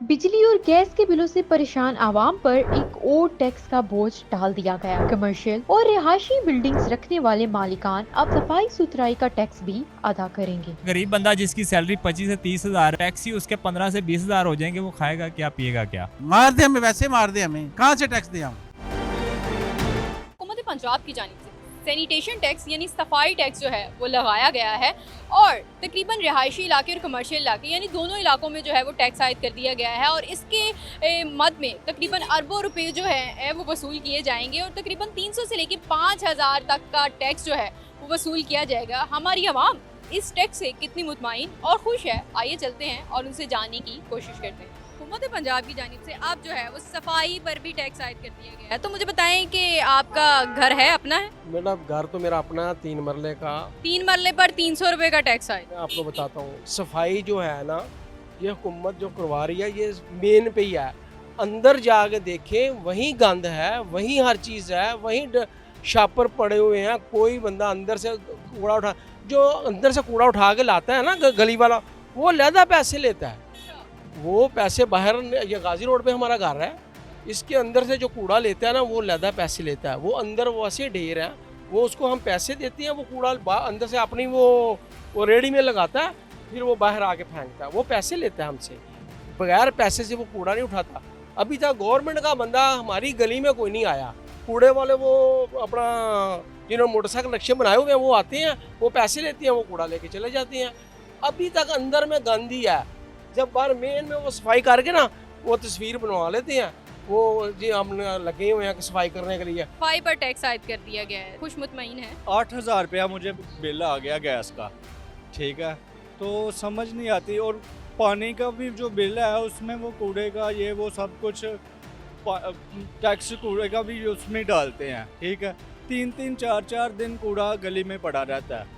बिजली और गैस के बिलों से परेशान आवाम पर एक और टैक्स का बोझ डाल दिया गया। कमर्शियल और रिहायशी बिल्डिंग्स रखने वाले मालिकान अब सफाई सुथराई का टैक्स भी अदा करेंगे। गरीब बंदा जिसकी सैलरी 25 से 30 हज़ार, टैक्स ही उसके 15 से 20 हज़ार हो जाएंगे, वो खाएगा क्या पिएगा क्या। मार दे हमें, वैसे मार दे हमें, कहाँ से टैक्स दे हम। हुकूमत पंजाब की जानिब से सैनिटेशन टैक्स यानी सफाई टैक्स जो है वो लगाया गया है और तकरीबन रिहायशी इलाके और कमर्शियल इलाके यानी दोनों इलाकों में जो है वो टैक्स आयद कर दिया गया है और इसके मद में तकरीबन अरबों रुपए जो है वो वसूल किए जाएंगे और तकरीबन 300 से लेकर 5000 तक का टैक्स जो है वो वसूल किया जाएगा। हमारी आवाम इस टैक्स से कितनी मुतमईन और खुश है, आइए चलते हैं और उनसे जानने की कोशिश करते हैं। हुकूमत पंजाब की जानिब से अब जो है वो सफाई पर भी टैक्स आयद कर दिया गया है, तो मुझे बताएं कि आपका घर है, अपना है? मेरा घर तो मेरा अपना 3 मरले का। 3 मरले पर 300 रुपए का टैक्स आयद। मैं आपको बताता हूँ, सफाई जो है ना, ये हुकूमत जो करवा रही है ये मेन पे ही है। अंदर जाके देखें, वहीं गंद है, वहीं हर चीज़ है, वहीं शापर पड़े हुए हैं। कोई बंदा अंदर से कूड़ा उठा, जो अंदर से कूड़ा उठा के लाता है ना गली वाला, वो ज़्यादा पैसे लेता है। वो पैसे बाहर, ये गाजी रोड पे हमारा घर है, इसके अंदर से जो कूड़ा लेता है ना, वो ज़्यादा पैसे लेता है। वो अंदर वो ऐसे ढेर है, वो उसको हम पैसे देते हैं, वो कूड़ा अंदर से अपनी वो रेडी में लगाता है, फिर वो बाहर आके फेंकता है। वो पैसे लेता है हमसे, बगैर पैसे से वो कूड़ा नहीं उठाता। अभी तक गवर्नमेंट का बंदा हमारी गली में कोई नहीं आया। कूड़े वाले वो अपना जिन्होंने मोटरसाइकिल नक्शे बनाए हुए हैं वो आते हैं, वो पैसे लेते हैं, वो कूड़ा लेके चले जाते हैं। अभी तक अंदर में गंदी है। जब बाहर मेन में वो सफाई करके ना, वो तस्वीर बनवा लेते हैं, वो जी हम लगे हुए हैं सफाई करने के लिए। सफाई पर टैक्स आयद कर दिया गया है, खुश मुतमईन है? 8,000 रुपया मुझे बिल आ गया गैस का, ठीक है, तो समझ नहीं आती। और पानी का भी जो बिल है उसमें वो कूड़े का ये वो सब कुछ टैक्स कूड़े का भी उसमें डालते हैं, ठीक है। 3-3 4-4 दिन कूड़ा गली में पड़ा रहता है।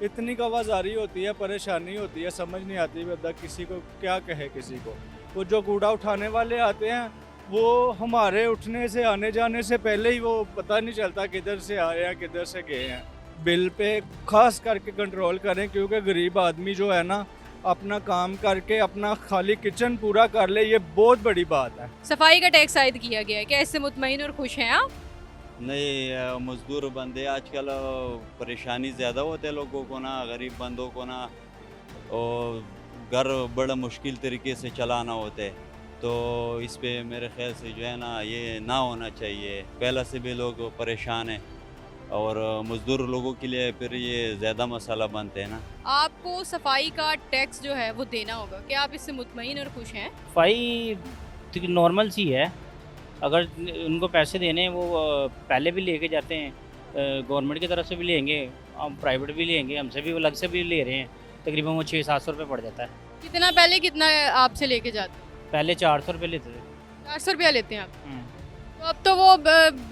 इतनी आवाजारी होती है, परेशानी होती है, समझ नहीं आती बंदा किसी को क्या कहे। किसी को वो जो कूड़ा उठाने वाले आते हैं, वो हमारे उठने से आने जाने से पहले ही वो पता नहीं चलता किधर से आए हैं किधर से गए हैं। बिल पे खास करके कंट्रोल करें, क्योंकि गरीब आदमी जो है ना, अपना काम करके अपना खाली किचन पूरा कर ले, ये बहुत बड़ी बात है। सफाई का टैक्स आयद किया गया है, क्या इससे मुतमईन और खुश हैं आप? नहीं, मजदूर बंदे आजकल परेशानी ज़्यादा होते हैं लोगों को ना, गरीब बंदों को ना, और घर बड़ा मुश्किल तरीके से चलाना होता है। तो इस पे मेरे ख्याल से जो है ना, ये ना होना चाहिए। पहले से भी लोग परेशान हैं और मजदूर लोगों के लिए फिर ये ज़्यादा मसाला बनते हैं ना। आपको सफाई का टैक्स जो है वो देना होगा, क्या आप इससे मुतमईन और खुश हैं? सफाई नॉर्मल सी है। अगर उनको पैसे देने हैं, वो पहले भी लेके जाते हैं, गवर्नमेंट की तरफ से भी लेंगे, हम प्राइवेट भी लेंगे, हमसे भी अलग से भी ले रहे हैं। तकरीबन वो 600-700 रुपये पड़ जाता है। कितना पहले कितना आपसे लेके जाते हैं? पहले 400 रुपये लेते थे। 400 रुपया लेते हैं आप? तो अब तो वो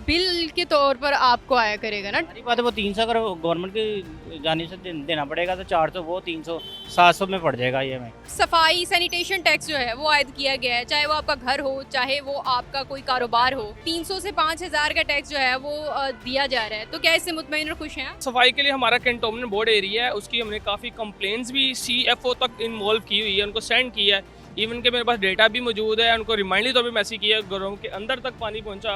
बिल के तौर पर आपको आया करेगा ना? सारी बात है, वो 300 अगर गवर्नमेंट की जानी से देना पड़ेगा तो 400, वो 300 700 में पड़ जाएगा ये हमें। सफाई सैनिटेशन टैक्स जो है वो आयद किया गया है, चाहे वो आपका घर हो चाहे वो आपका कोई कारोबार हो। 300 से 5000 का टैक्स जो है वो दिया जा रहा है, तो क्या इससे मुतमईन और खुश हैं आप? सफाई के लिए हमारा कैंटोनमेंट बोर्ड एरिया है, उसकी हमने काफ़ी कंप्लेंट्स भी CFO तक इन्वॉल्व की हुई है, उनको सेंड किया है। इवन के मेरे पास डेटा भी मौजूद है, उनको रिमाइंडली तो भी मैसेज किया है। घरों के अंदर तक पानी पहुंचा,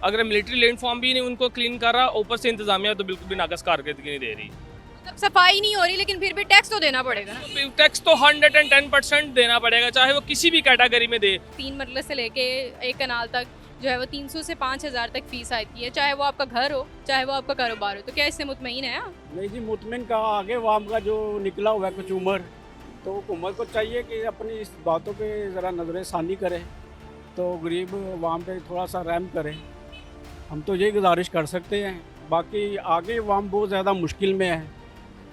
अगर मिलिट्री लैंड फॉर्म भी नहीं उनको क्लीन कर रहा, ऊपर से इंतजामिया तो बिल्कुल भी नाकस कारकर्दगी नहीं दे रही। मतलब सफाई नहीं हो रही, लेकिन फिर भी टैक्स तो देना पड़ेगा ना? टैक्स तो 110% देना पड़ेगा, चाहे वो किसी भी कैटेगरी में दे। 3 मरले से लेके एक कनाल तक जो है वो 300 से 5000 तक फीस आती है, चाहे वो आपका घर हो चाहे वो आपका कारोबार हो। तो क्या इससे मुतमईन है आप? नहीं जी, मुतमिन का आगे वाम का जो निकला हुआ है कुछ उम्र, तो हुकूमत को चाहिए कि अपनी इस बातों पे ज़रा नज़रसानी करे, तो गरीब वाम पे थोड़ा सा रहम करे। हम तो यही गुजारिश कर सकते हैं। बाकी आगे वाम बहुत ज़्यादा मुश्किल में है।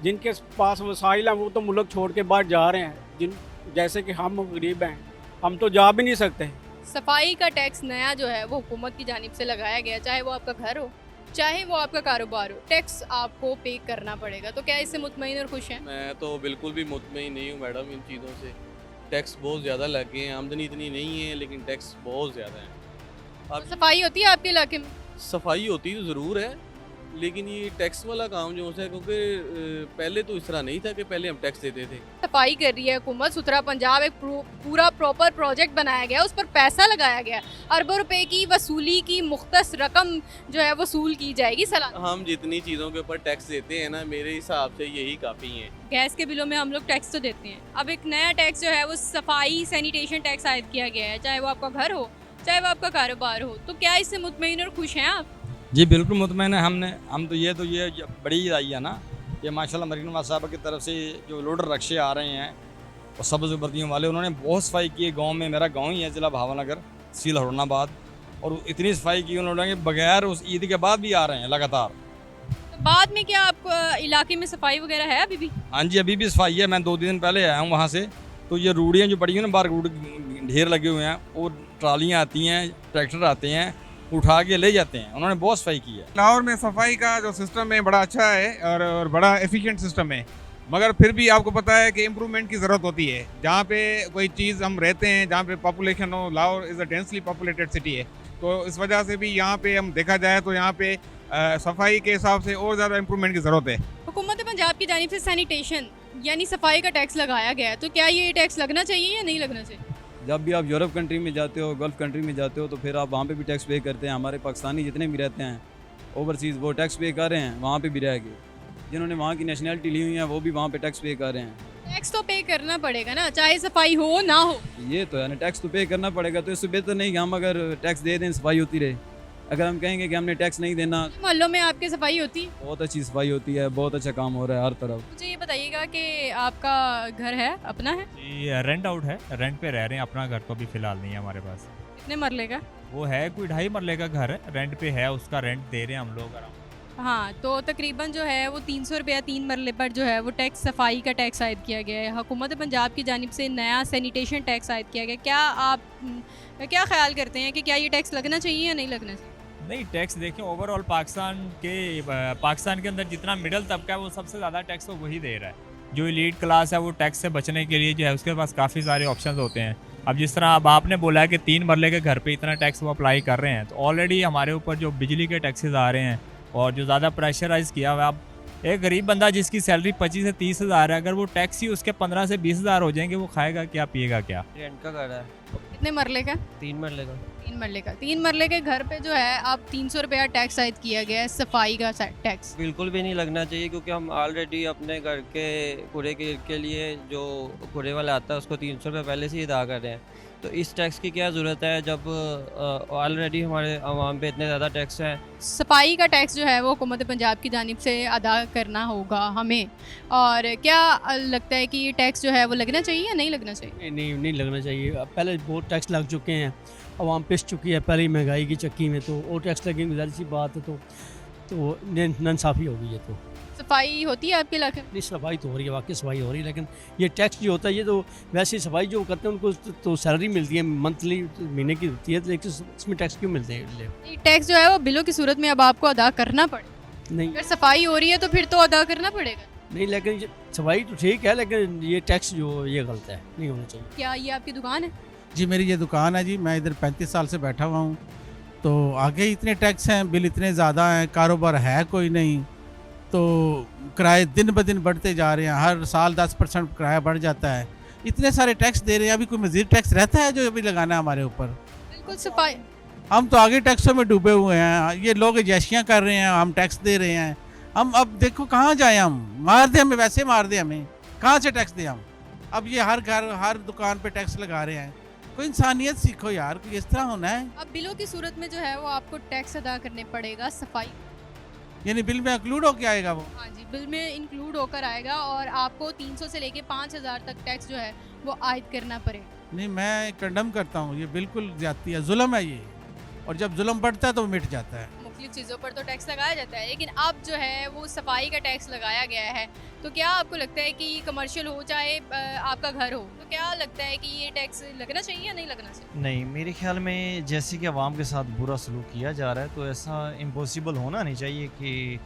जिनके पास वसाइल हैं वो तो मुल्क छोड़ के बाहर जा रहे हैं, जिन जैसे कि हम गरीब हैं, हम तो जा भी नहीं सकते। सफाई का टैक्स नया जो है वो हुकूमत की जानिब से लगाया गया, चाहे वो आपका घर हो चाहे वो आपका कारोबार हो, टैक्स आपको पे करना पड़ेगा। तो क्या इससे मुतमईन और खुश हैं? मैं तो बिल्कुल भी मुतमईन नहीं हूँ मैडम इन चीज़ों से। टैक्स बहुत ज़्यादा लग गए हैं, आमदनी इतनी नहीं है लेकिन टैक्स बहुत ज़्यादा है। अब सफाई होती है आपके इलाके में? सफाई होती तो ज़रूर है, लेकिन ये टैक्स वाला काम जो है, क्योंकि पहले तो इस तरह नहीं था कि पहले हम टैक्स देते थे। सफाई कर रही है हुकूमत, सुथरा पंजाब एक पूरा प्रॉपर प्रोजेक्ट बनाया गया, उस पर पैसा लगाया गया, अरबों रुपए की वसूली की मुख्तस रकम जो है वसूल की जाएगी सालाना। हम जितनी चीज़ों के ऊपर टैक्स देते हैं ना, मेरे हिसाब से यही काफ़ी है। गैस के बिलों में हम लोग टैक्स तो देते हैं, अब एक नया टैक्स जो है वो सफाई सैनिटेशन टैक्स आयद किया गया है, चाहे वो आपका घर हो चाहे वो आपका कारोबार हो। तो क्या इससे मुतमईन और खुश हैं आप? जी बिल्कुल मुतमईन है। हम तो ये बड़ी ईद आई है ना, ये माशाल्लाह मरीन नवाज साहब की तरफ से जो लोडर रक्शे आ रहे हैं और सब्ज़ वर्दियों वाले, उन्होंने बहुत सफाई की है गांव में। मेरा गांव ही है ज़िला भावनगर, तहसील हरुणाबाद, और इतनी सफाई की उन्होंने बगैर उस ईद के बाद भी आ रहे हैं लगातार। तो बाद में क्या आपको इलाके में सफाई वगैरह है अभी भी? हाँ जी, अभी भी सफाई है। मैं 2 दिन पहले आया हूँ वहाँ से, तो ये रूढ़ियाँ जो पड़ी हैं ना, बाहर रूढ़ ढेर लगे हुए हैं, वो ट्रालियाँ आती हैं, ट्रैक्टर आते हैं, उठा के ले जाते हैं। उन्होंने बहुत सफाई की है। लाहौर में सफाई का जो सिस्टम है बड़ा अच्छा है और बड़ा एफिशिएंट सिस्टम है, मगर फिर भी आपको पता है कि इम्प्रूवमेंट की ज़रूरत होती है। जहाँ पे कोई चीज़ हम रहते हैं, जहाँ पे पॉपुलेशन हो, Lahore is a densely populated city है, तो इस वजह से भी यहाँ पे हम देखा जाए तो यहाँ पे सफाई के हिसाब से और ज़्यादा इम्प्रूवमेंट की ज़रूरत है। हुकूमत पंजाब की जानिब से सैनिटेशन यानी सफाई का टैक्स लगाया गया है, तो क्या ये टैक्स लगना चाहिए या नहीं लगना चाहिए? जब भी आप यूरोप कंट्री में जाते हो, गल्फ़ कंट्री में जाते हो, तो फिर आप वहाँ पे भी टैक्स पे करते हैं। हमारे पाकिस्तानी जितने भी रहते हैं ओवरसीज़, वो टैक्स पे कर रहे हैं, वहाँ पे भी रह गए। जिन्होंने वहाँ की नेशनलिटी ली हुई है वो भी वहाँ पे टैक्स पे कर रहे हैं। टैक्स तो पे करना पड़ेगा ना, चाहे सफाई हो ना हो। ये तो है ना, टैक्स तो पे करना पड़ेगा। तो इससे बेहतर नहीं कि हम अगर टैक्स दे दें, सफाई होती रहे। अगर हम कहेंगे कि हमने टैक्स नहीं देना, मोहल्लों में आपके सफाई होती है? बहुत अच्छी सफाई होती है, बहुत अच्छा काम हो रहा है हर तरफ। मुझे ये बताइएगा कि आपका घर है, अपना है? जी रेंट आउट है, रेंट पे रह रहे हैं। अपना घर तो अभी फिलहाल नहीं है हमारे पास। कितने मरले का? वो है कोई 2.5 मरले का घर है, रेंट पे है, उसका रेंट दे रहे हैं हम लोग आराम। हाँ, तो तकरीबन जो है वो 300 रुपया 3 मरले पर जो है वो टैक्स सफाई का टैक्स आयद किया गया है। हुकूमत पंजाब की जानिब से नया सैनिटेशन टैक्स आयद किया गया। क्या आप क्या ख्याल करते हैं कि क्या ये टैक्स लगना चाहिए या नहीं लगना चाहिए? नहीं, टैक्स देखें ओवरऑल पाकिस्तान के अंदर जितना मिडिल तबका है वो सबसे ज़्यादा टैक्स तो वही दे रहा है। जो एलीट क्लास है वो टैक्स से बचने के लिए जो है उसके पास काफ़ी सारे ऑप्शंस होते हैं। अब जिस तरह अब आपने बोला है कि 3 मरले के घर पे इतना टैक्स वो अप्लाई कर रहे हैं, तो ऑलरेडी हमारे ऊपर जो बिजली के टैक्सेस आ रहे हैं और जो ज़्यादा प्रेशराइज किया हुआ है, अब एक गरीब बंदा जिसकी सैलरी 25 से 30 हज़ार है, अगर वो टैक्स ही उसके 15 से 20 हज़ार हो जाएंगे, वो खाएगा क्या, पिएगा क्या? रेंट का घर है। कितने मरले का? 3 मरले का। 3 मरले का। 3 मरले के घर पे जो है अब 300 रुपया टैक्स आयद किया गया है, सफाई का टैक्स। बिल्कुल भी नहीं लगना चाहिए, क्योंकि हम ऑलरेडी अपने घर के कूड़े के लिए जो कूड़े वाला आता है उसको 300 रुपये पहले से ही अदा कर रहे हैं। तो इस टैक्स की क्या ज़रूरत है जब ऑलरेडी हमारे आवाम पे इतने ज़्यादा टैक्स हैं। सफाई का टैक्स जो है वो हुकूमत पंजाब की जानिब से अदा करना होगा हमें। और क्या लगता है कि ये टैक्स जो है वो लगना चाहिए या नहीं लगना चाहिए? नहीं लगना चाहिए। पहले बहुत टैक्स लग चुके हैं, आवाम पिस चुकी है पहले ही महंगाई की चक्की में, तो और टैक्स लगेंगे, ज़ाहिर सी बात है। तो नाइंसाफ़ी हो गई है। तो सफाई होती है आपके इलाके में? नहीं, सफाई तो हो रही है, वाकई सफाई हो रही है, लेकिन ये टैक्स जो होता है ये तो वैसे सफाई जो करते हैं उनको तो सैलरी मिलती है, मंथली महीने की होती है, लेकिन इसमें टैक्स क्यों मिलते हैं? ये टैक्स जो है वो बिलों की सूरत में अब आपको अदा करना पड़े। नहीं, अगर सफाई हो रही है तो फिर तो अदा करना पड़ेगा। नहीं, लेकिन सफाई तो ठीक है, लेकिन ये टैक्स जो ये गलत है, नहीं होना चाहिए। क्या ये आपकी दुकान है? जी मेरी ये दुकान है जी, मैं इधर 35 साल से बैठा हुआ हूँ। तो आगे इतने टैक्स हैं, बिल इतने ज़्यादा हैं, कारोबार है कोई नहीं, तो किराए दिन ब दिन बढ़ते जा रहे हैं। हर साल 10% किराया बढ़ जाता है। इतने सारे टैक्स दे रहे हैं, अभी कोई मज़ीद टैक्स रहता है जो अभी लगाना है हमारे ऊपर? बिल्कुल सफाई। हम तो आगे टैक्सों में डूबे हुए हैं। ये लोग जैशियाँ कर रहे हैं, हम टैक्स दे रहे हैं। हम अब देखो कहाँ जाए, हम मार दे, हमें वैसे मार दे, हमें कहाँ से टैक्स दें हम? अब ये हर घर हर दुकान पे टैक्स लगा रहे हैं। कोई इंसानियत सीखो यार, कोई इस तरह होना है। अब बिलों की सूरत में जो है वो आपको टैक्स अदा करने पड़ेगा सफाई, यानी बिल में इंक्लूड होके आएगा वो? हाँ जी, बिल में इंक्लूड होकर आएगा और आपको 300 से लेके 5000 तक टैक्स जो है वो आयद करना पड़ेगा। नहीं, मैं कंडम करता हूँ, ये बिल्कुल ज्यादती है, जुल्म है ये। और जब जुल्म बढ़ता है तो वो मिट जाता है। मुख्तलिफ चीज़ों पर तो टैक्स लगाया जाता है, लेकिन अब जो है वो सफाई का टैक्स लगाया गया है। तो क्या आपको लगता है कि कमर्शियल हो चाहे आपका घर हो, तो क्या लगता है कि ये टैक्स लगना चाहिए या नहीं लगना चाहिए? नहीं, मेरे ख्याल में जैसे कि आवाम के साथ बुरा सलूक किया जा रहा है, तो ऐसा इम्पॉसिबल होना नहीं चाहिए कि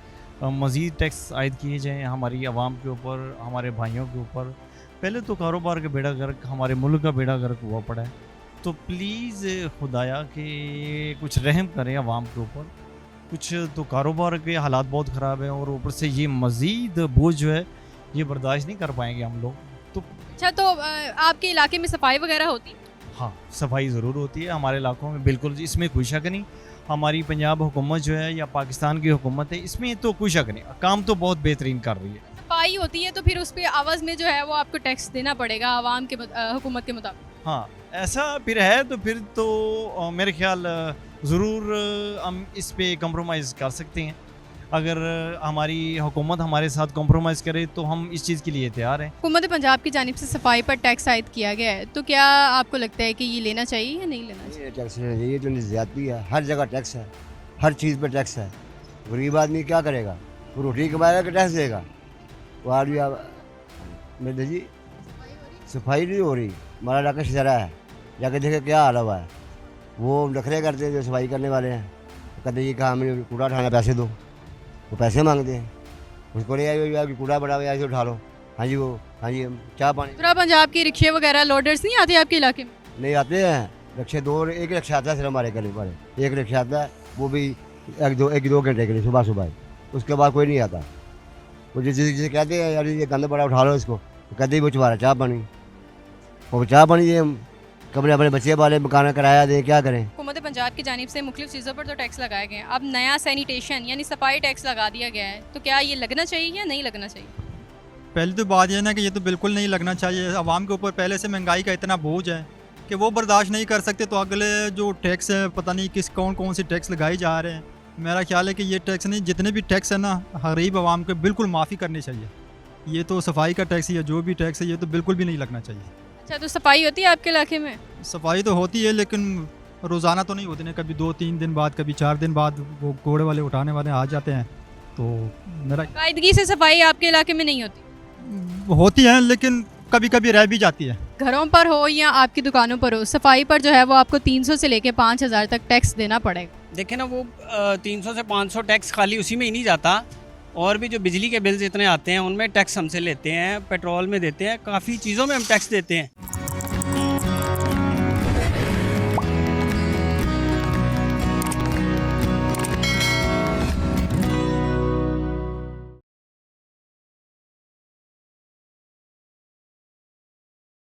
मज़ीद टैक्स आयद किए जाएँ हमारी आवाम के ऊपर, हमारे भाइयों के ऊपर। पहले तो कारोबार का बेड़ा गर्क, हमारे मुल्क का बेड़ा गर्क हुआ पड़ा है। तो प्लीज़ खुदाया कि कुछ रहम करें आवाम के ऊपर कुछ तो कारोबार के हालात बहुत ख़राब हैं, और ऊपर से ये मज़ीद बोझ जो है ये बर्दाश्त नहीं कर पाएंगे हम लोग। तो अच्छा, तो आपके इलाके में सफाई वगैरह होती है? हाँ, सफाई ज़रूर होती है हमारे इलाकों में, बिल्कुल, इसमें कोई शक नहीं। हमारी पंजाब हुकूमत जो है या पाकिस्तान की हुकूमत है, इसमें तो कोई शक नहीं, काम तो बहुत बेहतरीन कर रही है। सफाई होती है तो फिर उस पर आवाज़ में जो है वो आपको टैक्स देना पड़ेगा आवाम के हुकूमत के मुताबिक। हाँ, ऐसा फिर है तो फिर तो मेरे ख्याल ज़रूर हम इस पे कंप्रोमाइज़ कर सकते हैं। अगर हमारी हुकूमत हमारे साथ कंप्रोमाइज़ करे तो हम इस चीज़ के लिए तैयार हैं। हुकूमत पंजाब की जानिब से सफाई पर टैक्स आयद किया गया है, तो क्या आपको लगता है कि ये लेना चाहिए या नहीं लेना चाहिए? ये टैक्स है, ये तो ज़्यादती है, हर जगह टैक्स है, हर चीज़ पर टैक्स है। गरीब आदमी क्या करेगा? वो रोटी कमाएगा कि टैक्स देगा? वो आदमी मेरे जी सफाई नहीं हो रही, हमारा इलाका शहरा है, जाके देखे क्या हाल हुआ है। वो नखरे करते हैं जो सफाई करने वाले हैं, कहते ये काम में कूड़ा उठाना, पैसे दो, वो पैसे मांगते हैं। उसको नहीं आई कूड़ा बड़ा हुआ ऐसे उठा लो, हाँ जी वो, हाँ जी चाय पानी। पूरा पंजाब के रिक्शे वगैरह लोडर्स नहीं आते आपके इलाके में? नहीं आते हैं रिक्शे, एक रिक्शा आता है सिर्फ हमारे गली वाले, एक रिक्शा आता है, वो भी एक दो घंटे के लिए सुबह सुबह, उसके बाद कोई नहीं आता। वो जिसे कहते हैं यार ये गंद बड़ा उठा लो इसको, तो कहते ही वो तुम्हारा चाय पानी, वो चाय पानी ये कमरे अपने बच्चे वाले मकान किराया दें, क्या करें। हुकूमत पंजाब की जानिब से मुख्तलिफ चीज़ों पर तो टैक्स लगाए गए हैं, अब नया सैनिटेशन यानी सफाई टैक्स लगा दिया गया है, तो क्या ये लगना चाहिए या नहीं लगना चाहिए? पहले तो बात यह है ना कि ये तो बिल्कुल नहीं लगना चाहिए। आवाम के ऊपर पहले से महंगाई का इतना बोझ है कि वो बर्दाश्त नहीं कर सकते, तो अगले जो टैक्स है पता नहीं कौन कौन से टैक्स लगाए जा रहे हैं। मेरा ख्याल है कि ये टैक्स नहीं, जितने भी टैक्स है ना गरीब आवाम के बिल्कुल माफ़ी करनी चाहिए। ये तो सफाई का टैक्स या जो भी टैक्स है ये तो बिल्कुल भी नहीं लगना चाहिए। अच्छा, तो सफाई होती है आपके इलाके में? सफाई तो होती है लेकिन रोज़ाना तो नहीं होती ना, कभी 2-3 दिन बाद, कभी 4 दिन बाद वो कूड़े वाले उठाने वाले आ जाते हैं। तो मेरा कायदगी से सफाई आपके इलाके में नहीं होती? होती है लेकिन कभी कभी रह भी जाती है। घरों पर हो या आपकी दुकानों पर हो, सफाई पर जो है वो आपको 300 से लेके 5000 तक टैक्स देना पड़ेगा। देखें ना, वो 300 से 500 टैक्स खाली उसी में ही नहीं जाता, और भी जो बिजली के बिल्स इतने आते हैं उनमें टैक्स हमसे लेते हैं, पेट्रोल में देते हैं, काफ़ी चीज़ों में हम टैक्स देते हैं।